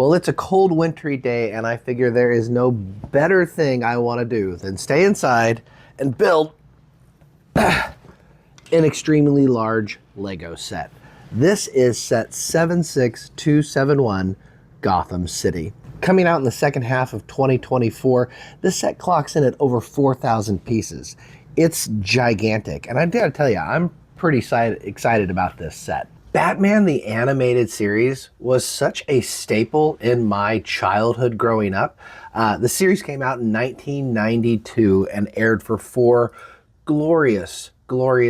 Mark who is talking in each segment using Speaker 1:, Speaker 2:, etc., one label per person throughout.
Speaker 1: Well, it's a cold, wintry day, and I figure there is no better thing I want to do than stay inside and build an extremely large Lego set. This is set 76271, Gotham City. Coming out in the second half of 2024, this set clocks in at over 4,000 pieces. It's gigantic, and I gotta tell you, I'm pretty excited about this set. Batman the Animated Series was such a staple in my childhood growing up. The series came out in 1992 and aired for 4 glorious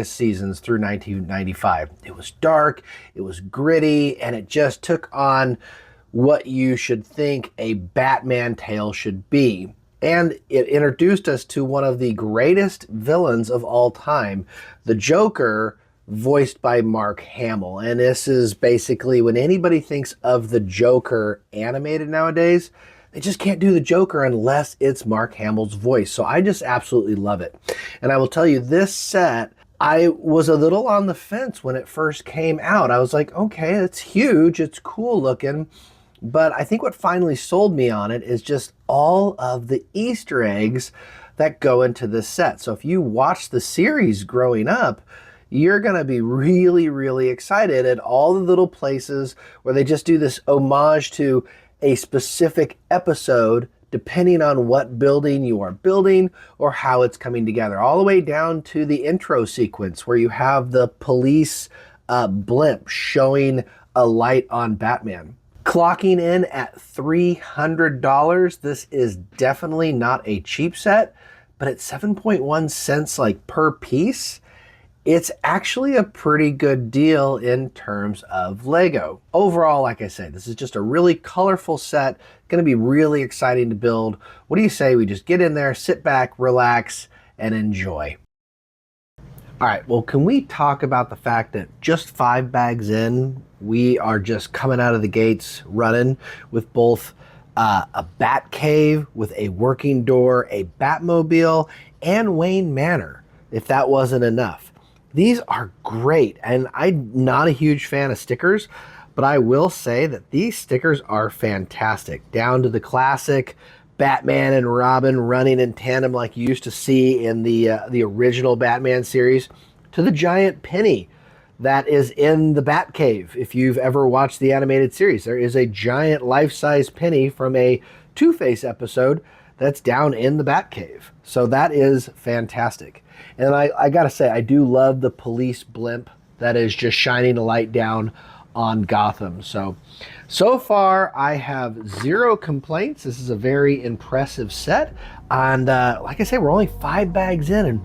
Speaker 1: seasons through 1995. It was dark, it was gritty, and it just took on what you should think a Batman tale should be. And it introduced us to one of the greatest villains of all time, the Joker, voiced by Mark Hamill. And this is basically when anybody thinks of the Joker animated nowadays, they just can't do the Joker unless it's Mark Hamill's voice. So I just absolutely love it. And I will tell you, this set, I was a little on the fence when it first came out. I was like, okay, it's huge, it's cool looking. But I think what finally sold me on it is just all of the Easter eggs that go into this set. So if you watch the series growing up, you're gonna be really excited at all the little places where they just do this homage to a specific episode depending on what building you are building or how it's coming together. All the way down to the intro sequence where you have the police blimp showing a light on Batman. Clocking in at $300, this is definitely not a cheap set, but at 7.1 cents like per piece, it's actually a pretty good deal in terms of Lego. Overall, like I said, this is just a really colorful set, gonna be really exciting to build. What do you say we just get in there, sit back, relax, and enjoy? All right, well, can we talk about the fact that just 5 bags in, we are just coming out of the gates running with both a Batcave with a working door, a Batmobile, and Wayne Manor, if that wasn't enough. These are great, and I'm not a huge fan of stickers, but I will say that these stickers are fantastic. Down to the classic Batman and Robin running in tandem like you used to see in the original Batman series, to the giant penny that is in the Batcave. If you've ever watched the animated series, there is a giant life-size penny from a Two-Face episode that's down in the Batcave. So that is fantastic. And I gotta say, I do love the police blimp that is just shining a light down on Gotham. So far I have 0 complaints. This is a very impressive set. And like I say, we're only 5 bags in, and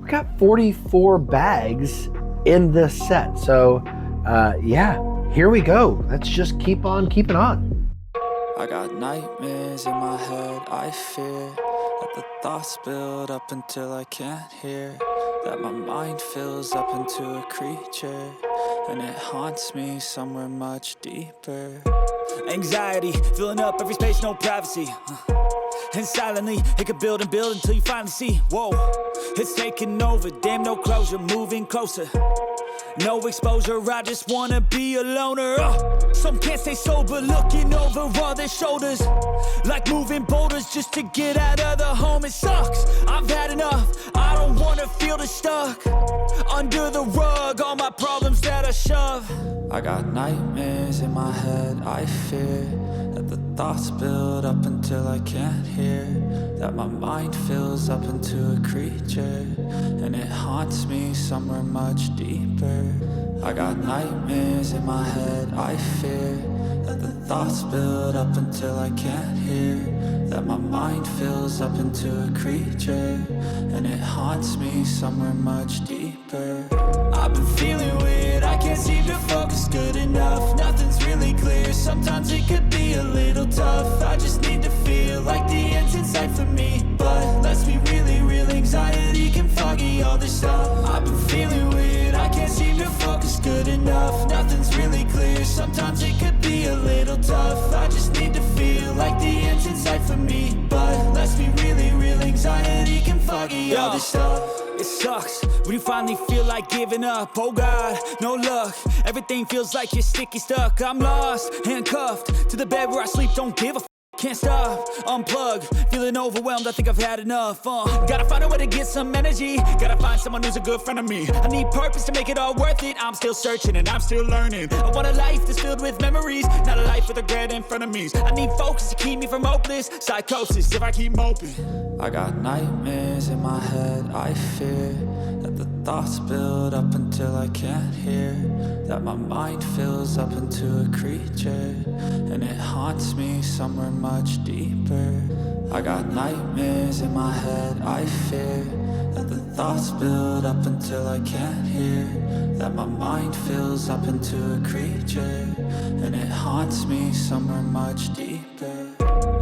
Speaker 1: we got 44 bags in this set. So yeah, here we go. Let's just keep on keeping on.
Speaker 2: I got nightmares in my head, I fear that the thoughts build up until I can't hear, that my mind fills up into a creature, and it haunts me somewhere much deeper. Anxiety, filling up every space, no privacy. And silently, it could build and build until you finally see, whoa, it's taking over, damn, no closure, moving closer. No exposure, I just wanna be a loner. Some can't stay sober, looking over all their shoulders, like moving boulders just to get out of the home. It sucks, I've had enough, I don't wanna feel the stuck under the rug, all my problems that I shove. I got nightmares in my head, I fear that the thoughts build up until I can't hear, that my mind fills up into a creature, and it haunts me somewhere much deeper. I got nightmares in my head, I fear that the thoughts build up until I can't hear, that my mind fills up into a creature, and it haunts me somewhere much deeper. I've been feeling weird, I can't seem to focus good enough, nothing's really clear, sometimes it could be a little tough. I just need to feel like the end's in sight for me, but let's be really real, anxiety can foggy all this stuff. I've been feeling weird, I can't seem to focus good enough, nothing's really clear, sometimes it could be a little tough. I just need to feel like the end's in sight for me, but let's be really real, anxiety can foggy foggy, all this stuff. It sucks when you finally feel like giving up. Oh God, no luck. Everything feels like you're sticky stuck. I'm lost, handcuffed to the bed where I sleep. Don't give a can't stop, unplug, feeling overwhelmed, I think I've had enough. Gotta find a way to get some energy. Gotta find someone who's a good friend of me. I need purpose to make it all worth it. I'm still searching and I'm still learning. I want a life that's filled with memories, not a life with regret in front of me. I need focus to keep me from hopeless psychosis if I keep moping. I got nightmares in my head, I fear that the thoughts build up until I can't hear, that my mind fills up into a creature, and it haunts me somewhere much deeper. I got nightmares in my head, I fear that the thoughts build up until I can't hear, that my mind fills up into a creature, and it haunts me somewhere much deeper.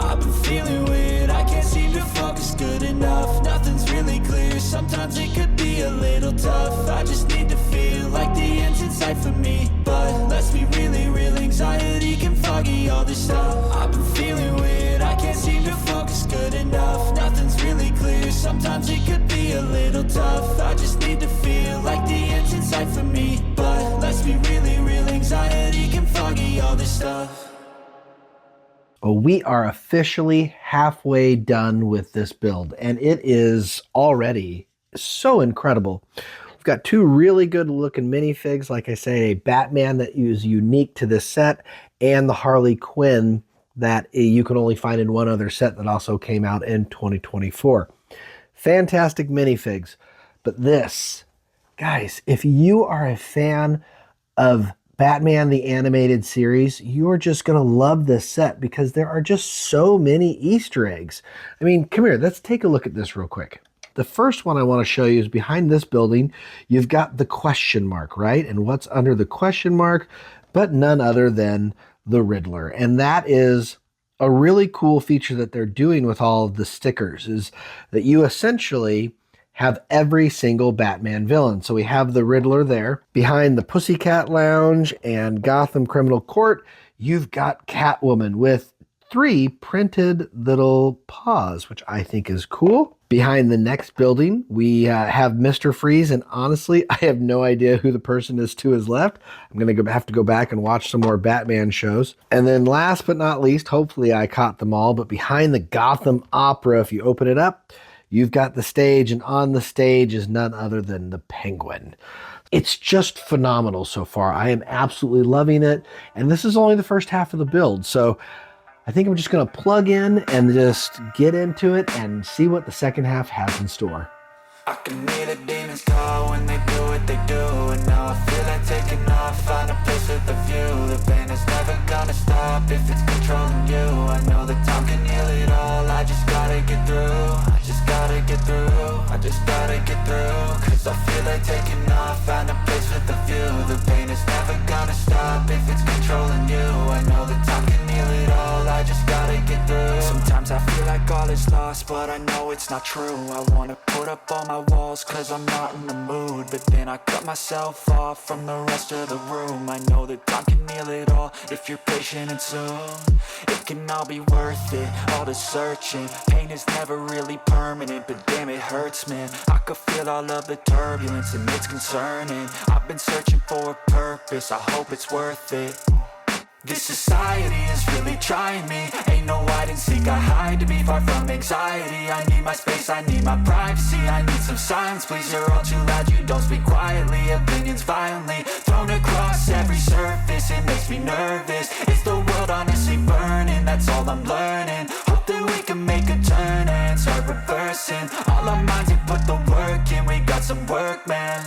Speaker 2: I've been feeling weird, I can't seem to focus good enough. Nothing's really clear, sometimes it could be a little tough. I just need to feel like the end's in sight for me, but let's be really real, anxiety can foggy all this stuff. I've been feeling weird, I can't seem to focus good enough. Nothing's really clear, sometimes it could be a little tough. I just need to feel like the end's in sight for me, but let's be really real, anxiety can foggy all this stuff.
Speaker 1: Well, we are officially halfway done with this build, and it is already so incredible. We've got two really good looking minifigs, like I say, a Batman that is unique to this set, and the Harley Quinn that you can only find in one other set that also came out in 2024. Fantastic minifigs. But this, guys, if you are a fan of Batman the Animated Series, you're just going to love this set because there are just so many Easter eggs. I mean, come here, let's take a look at this real quick. The first one I want to show you is behind this building. You've got the question mark, right? And what's under the question mark but none other than the Riddler. And that is a really cool feature that they're doing with all of the stickers, is that you essentially have every single Batman villain. So we have the Riddler there. Behind the Pussycat Lounge and Gotham Criminal Court, you've got Catwoman with 3 printed little paws, which I think is cool. Behind the next building, we have Mr. Freeze, and honestly, I have no idea who the person is to his left. I'm going to have to go back and watch some more Batman shows. And then last but not least, hopefully I caught them all, but behind the Gotham Opera, if you open it up, you've got the stage, and on the stage is none other than the Penguin. It's just phenomenal so far. I am absolutely loving it, and this is only the first half of the build, so I think I'm just going to plug in and just get into it and see what the second half has in store.
Speaker 2: I can hear the demons call when they do what they do, and now I feel like taking off, find a place with a view. The pain is never gonna stop if it's controlling you. I know that time can heal it all, I just gotta get through. I just gotta get through, I just gotta get through. Cause I feel like taking off, find a place with a view. The pain is never gonna stop if it's controlling you. I know that time can heal it all, I just gotta get through. Sometimes I feel like all is lost, but I know it's not true. I wanna put up all my walls cause I'm not in the mood, but then I cut myself off from the rest of the room. I know that time can heal it all if you're patient, and soon it can all be worth it, all the searching. Pain is never really permanent, but damn it hurts, man. I could feel all of the turbulence and it's concerning. I've been searching for a purpose, I hope it's worth it. This society is really trying me. Ain't no hide and seek, I hide to be far from anxiety. I need my space, I need my privacy. I need some silence, please, you're all too loud. You don't speak quietly, opinions violently thrown across every surface. It makes me nervous, is the world honestly burning? That's all I'm learning. Hope that we can make a turn and start reversing all our minds and put the work in. We got some work, man.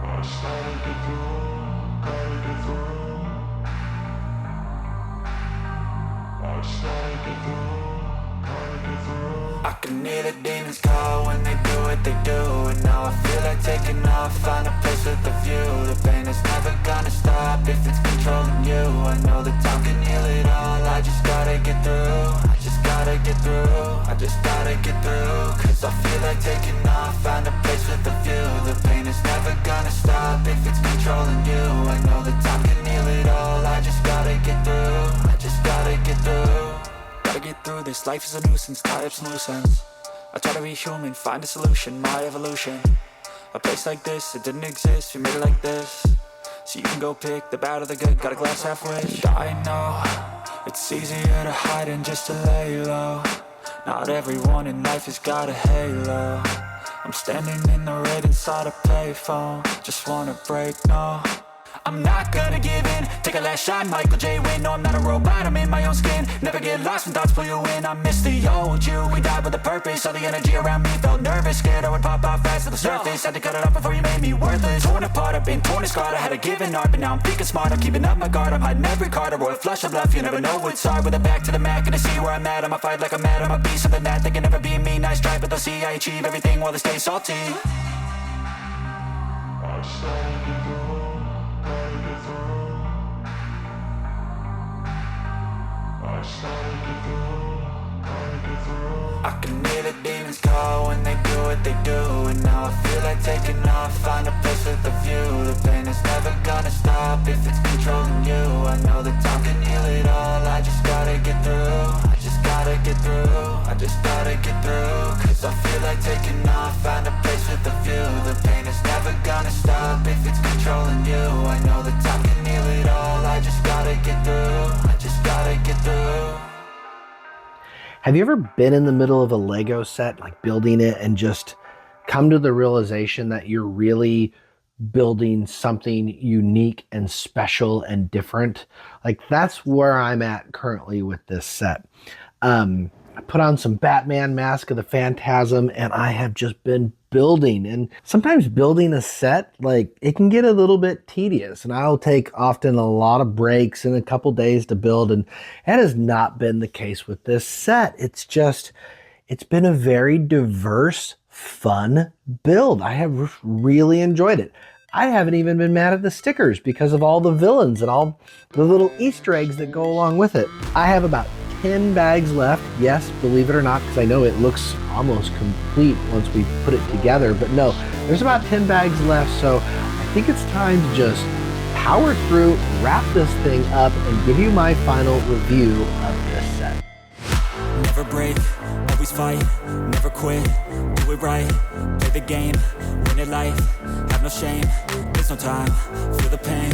Speaker 2: I just gotta get through. I can hear the demons call when they do what they do, and now I feel like taking off, find a place with a view. The pain is never gonna stop if it's controlling you. I know that time can heal it all, I just gotta get through. I just gotta get through, I just gotta get through. Cause I feel like taking off, find a place with a view. The pain is never gonna stop if it's controlling you. I know that time can heal it all, I just gotta get through. I just gotta get through. Gotta get through nervous, life is a nuisance, tie up some loose ends. I try to be human, find a solution, my evolution. A place like this, it didn't exist, we made it like this. So you can go pick the bad or the good, got a glass half wish. I know, it's easier to hide than just to lay low. Not everyone in life has got a halo. I'm standing in the red inside a payphone, just wanna break, no. I'm not gonna give in, take a last shot, Michael J. Win. No, I'm not a robot, I'm in my own skin. Never get lost when thoughts pull you in. I miss the old you, we died with a purpose. All the energy around me felt nervous, scared I would pop out fast to the surface. Had to cut it off before you made me worthless. Torn apart, I've been torn and scarred. I had a given art, but now I'm thinking smart. I'm keeping up my guard, I'm hiding every card. A royal flush of bluff, you never know what's hard. With a back to the mat, gonna see where I'm at. I'ma fight like I'm mad, I'ma be something that they can never be me. Nice try, but they'll see I achieve everything while they stay salty. I can hear the demons call when they do what they do. And now I feel like taking off, find a place with a view. The pain is never gonna stop if it's controlling you. I know that time can heal it all, I just gotta get through. I just gotta get through, I just gotta get through. Cause I feel like taking off, find a place with a view. The pain is never gonna stop if it's controlling you. I know that time can heal it all, I just gotta get through. I just gotta get through.
Speaker 1: Have you ever been in the middle of a Lego set, like building it, and just come to the realization that you're really building something unique and special and different? Like, that's where I'm at currently with this set. I put on some Batman Mask of the Phantasm, and I have just been building. And sometimes building a set, like, it can get a little bit tedious, and I'll take often a lot of breaks and a couple days to build, and that has not been the case with this set. It's been a very diverse, fun build. I have really enjoyed it. I haven't even been mad at the stickers because of all the villains and all the little Easter eggs that go along with it. I have about 10 bags left. Yes, believe it or not, because I know it looks almost complete once we put it together, but no, there's about 10 bags left, so I think it's time to just power through, wrap this thing up, and give you my final review of this set.
Speaker 2: Never break, always fight, never quit, do it right, play the game, win it life, have no shame, there's no time, feel the pain,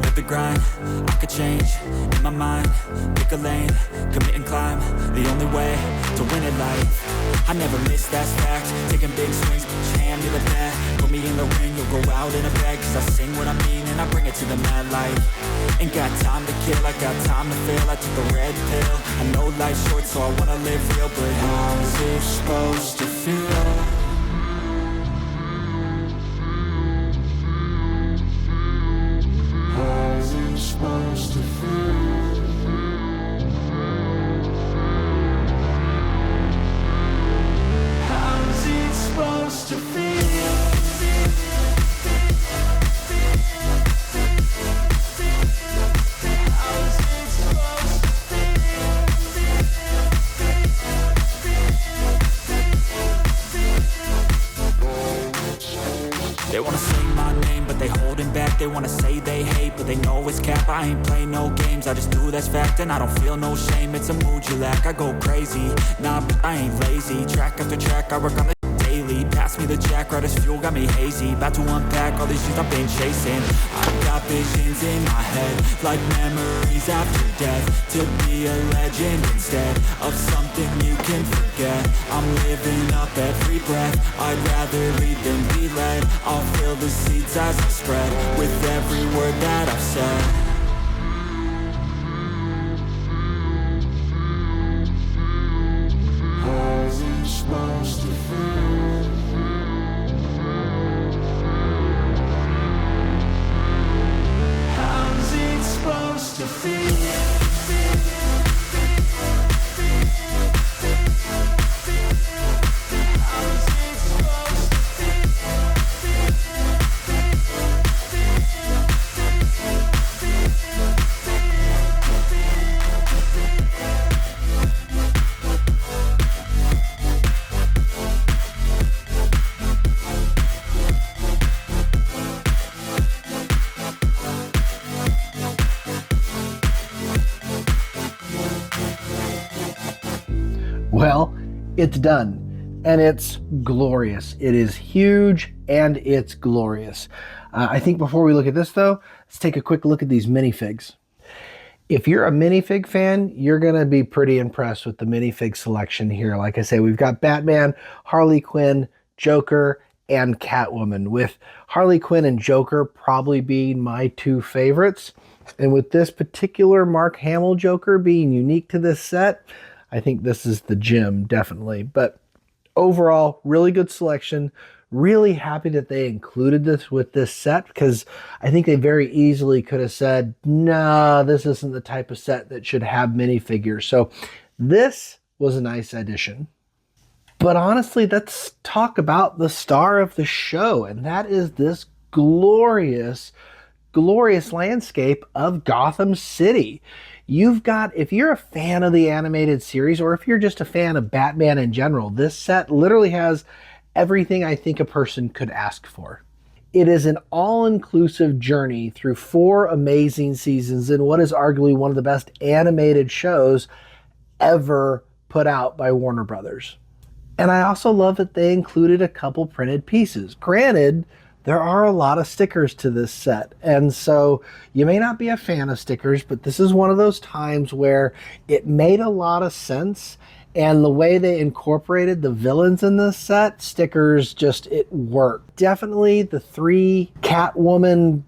Speaker 2: live the grind, I could change, in my mind, pick a lane, commit and climb, the only way to win it life, I never miss, that's fact, taking big swings, put your hand to the bat, put me in the ring, you'll go out in a bag, cause I sing what I mean and I bring it to the mad light, ain't got time to kill, I got time to feel, I took the red pill, I know life's short so I wanna live real, but how's it supposed to feel? How's it supposed to feel? How's it supposed to feel? They wanna sing my name, but they holding back. They wanna say they hate, but they know it's cap. I ain't play no games, I just do that's fact. And I don't feel no shame, it's a mood you lack. I go crazy, nah, but I ain't lazy. Track after track, I work on the daily. Pass me the jack, right as fuel, got me hazy. About to unpack all these things I've been chasing. I've got visions in my head, like memories after death. To be a legend instead of something you can forget. I'm living up every breath, I'd rather lead than be led. I'll fill the seeds as I spread, with every word that I've said. How's it supposed to feel? How's it supposed to feel?
Speaker 1: Well, it's done, and it's glorious. It is huge, and it's glorious. I think before we look at this, though, let's take a quick look at these minifigs. If you're a minifig fan, you're going to be pretty impressed with the minifig selection here. Like I say, we've got Batman, Harley Quinn, Joker, and Catwoman, with Harley Quinn and Joker probably being my two favorites. And with this particular Mark Hamill Joker being unique to this set, I think this is the gem, definitely. But overall, really good selection. Really happy that they included this with this set, because I think they very easily could have said, nah, this isn't the type of set that should have minifigures. So this was a nice addition. But honestly, let's talk about the star of the show, and that is this glorious, glorious landscape of Gotham City. You've got, if you're a fan of the animated series, or if you're just a fan of Batman in general, this set literally has everything I think a person could ask for. It is an all-inclusive journey through 4 amazing seasons in what is arguably one of the best animated shows ever put out by Warner Brothers. And I also love that they included a couple printed pieces. Granted, there are a lot of stickers to this set, and so you may not be a fan of stickers, but this is one of those times where it made a lot of sense. And the way they incorporated the villains in this set, stickers, just, it worked. Definitely the 3 Catwoman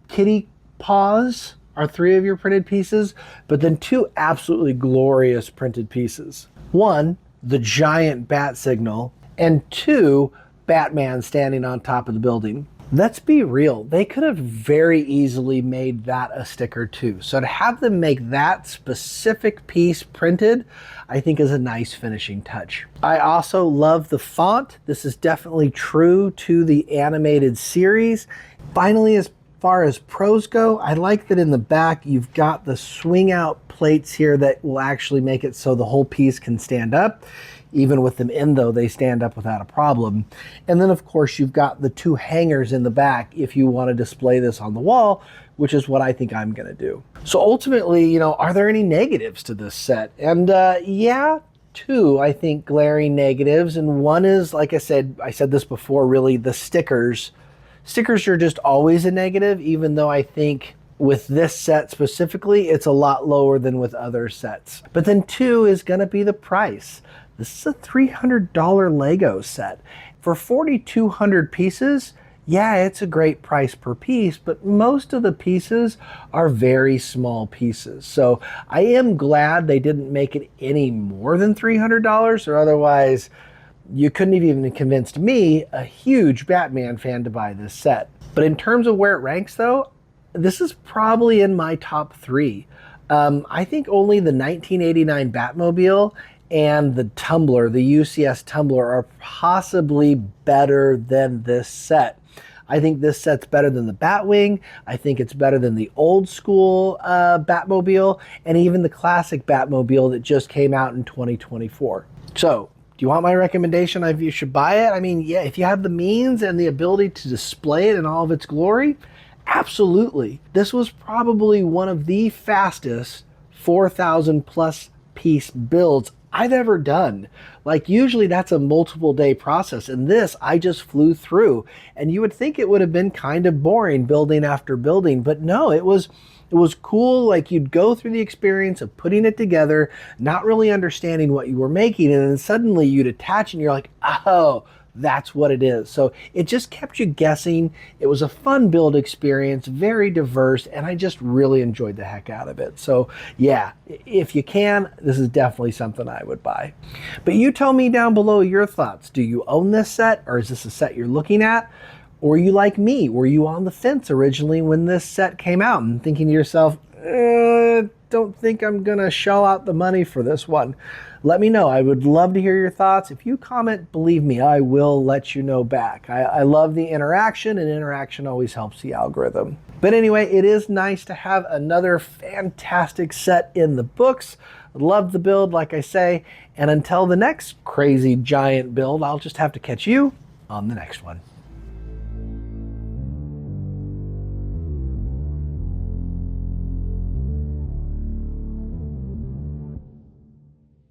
Speaker 1: kitty paws are 3 of your printed pieces, but then 2 absolutely glorious printed pieces. 1, the giant bat signal, and 2, Batman standing on top of the building. Let's be real, they could have very easily made that a sticker too. So to have them make that specific piece printed, I think is a nice finishing touch. I also love the font. This is definitely true to the animated series. Finally, as far as pros go, I like that in the back you've got the swing out plates here that will actually make it so the whole piece can stand up. Even with them in, though, they stand up without a problem. And then, of course, you've got the 2 hangers in the back if you want to display this on the wall, which is what I think I'm going to do. So ultimately, you know, are there any negatives to this set? And yeah, 2, I think, glaring negatives. And one is, like I said this before, really, the stickers. Stickers are just always a negative, even though I think with this set specifically, it's a lot lower than with other sets. But then 2 is going to be the price. This is a $300 Lego set. For 4,200 pieces, yeah, it's a great price per piece, but most of the pieces are very small pieces. So I am glad they didn't make it any more than $300, or otherwise you couldn't have even convinced me, a huge Batman fan, to buy this set. But in terms of where it ranks though, this is probably in my top 3. I think only the 1989 Batmobile and the Tumbler, the UCS Tumbler, are possibly better than this set. I think this set's better than the Batwing. I think it's better than the old school Batmobile, and even the classic Batmobile that just came out in 2024. So, do you want my recommendation if you should buy it? I mean, yeah, if you have the means and the ability to display it in all of its glory, absolutely. This was probably one of the fastest 4,000 plus piece builds I've ever done. Like, usually that's a multiple day process, and this I just flew through. And you would think it would have been kind of boring building after building, but no, it was cool. Like, you'd go through the experience of putting it together, not really understanding what you were making, and then suddenly you'd attach and you're like, oh, that's what it is. So it just kept you guessing. It was a fun build experience, very diverse, and I just really enjoyed the heck out of it. So yeah, if you can, this is definitely something I would buy. But you tell me down below your thoughts. Do you own this set, or is this a set you're looking at? Or are you like me? Were you on the fence originally when this set came out and thinking to yourself, don't think I'm gonna shell out the money for this one? Let me know. I would love to hear your thoughts. If you comment, believe me, I will let you know back. I love the interaction, and interaction always helps the algorithm. But anyway, it is nice to have another fantastic set in the books. Love the build, like I say, and until the next crazy giant build, I'll just have to catch you on the next one.